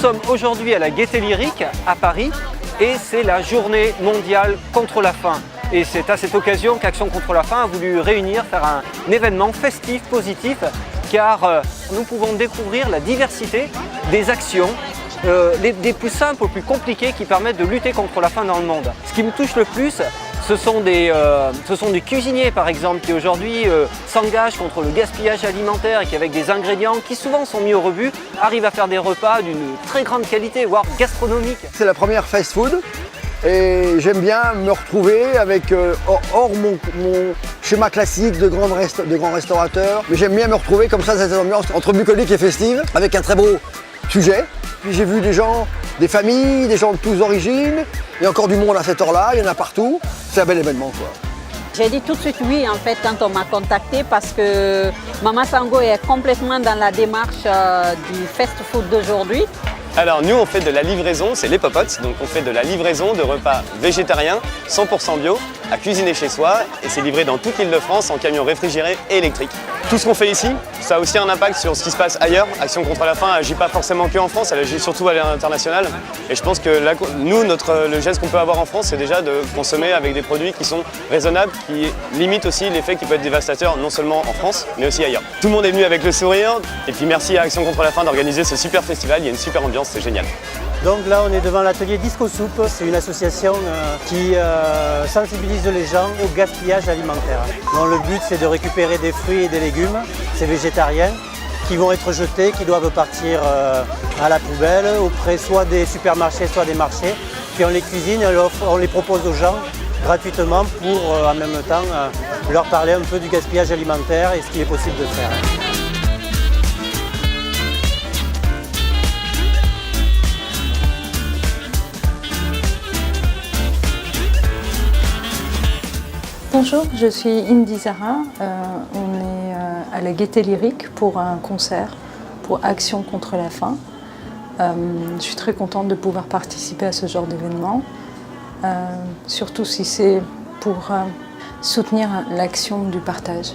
sommes aujourd'hui à la Gaîté Lyrique à Paris et c'est la journée mondiale contre la faim. Et c'est à cette occasion qu'Action contre la faim a voulu faire un événement festif, positif, car nous pouvons découvrir la diversité des actions, des plus simples aux plus compliquées qui permettent de lutter contre la faim dans le monde. Ce qui me touche le plus, ce sont des cuisiniers par exemple qui aujourd'hui s'engagent contre le gaspillage alimentaire et qui avec des ingrédients qui souvent sont mis au rebut arrivent à faire des repas d'une très grande qualité, voire gastronomique. C'est la première fast food et j'aime bien me retrouver avec, hors mon schéma classique de grands restaurateurs, mais j'aime bien me retrouver comme ça dans cette ambiance entre bucolique et festive avec un très beau sujet. Puis j'ai vu des gens, des familles, des gens de tous origines, il y a encore du monde à cette heure-là, il y en a partout. C'est un bel événement, quoi. J'ai dit tout de suite oui en fait quand on m'a contacté parce que Mama Sango est complètement dans la démarche du fast-food d'aujourd'hui. Alors nous on fait de la livraison, c'est les Popotes, donc on fait de la livraison de repas végétariens 100% bio à cuisiner chez soi et c'est livré dans toute l'Île-de-France en camion réfrigéré et électrique. Tout ce qu'on fait ici, ça a aussi un impact sur ce qui se passe ailleurs. Action contre la faim agit pas forcément que en France, elle agit surtout à l'international. Et je pense que là, nous, le geste qu'on peut avoir en France, c'est déjà de consommer avec des produits qui sont raisonnables, qui limitent aussi l'effet qui peut être dévastateur, non seulement en France, mais aussi ailleurs. Tout le monde est venu avec le sourire, et puis merci à Action contre la faim d'organiser ce super festival, il y a une super ambiance, c'est génial. Donc là, on est devant l'atelier Disco Soupe. C'est une association qui sensibilise les gens au gaspillage alimentaire. Donc le but, c'est de récupérer des fruits et des légumes, c'est végétarien, qui vont être jetés, qui doivent partir à la poubelle, auprès soit des supermarchés, soit des marchés. Puis on les cuisine, on les propose aux gens gratuitement pour en même temps leur parler un peu du gaspillage alimentaire et ce qu'il est possible de faire. Bonjour, je suis Indy Zara. On est à la Gaîté Lyrique pour un concert pour Action contre la faim. Je suis très contente de pouvoir participer à ce genre d'événement, surtout si c'est pour soutenir l'action du partage.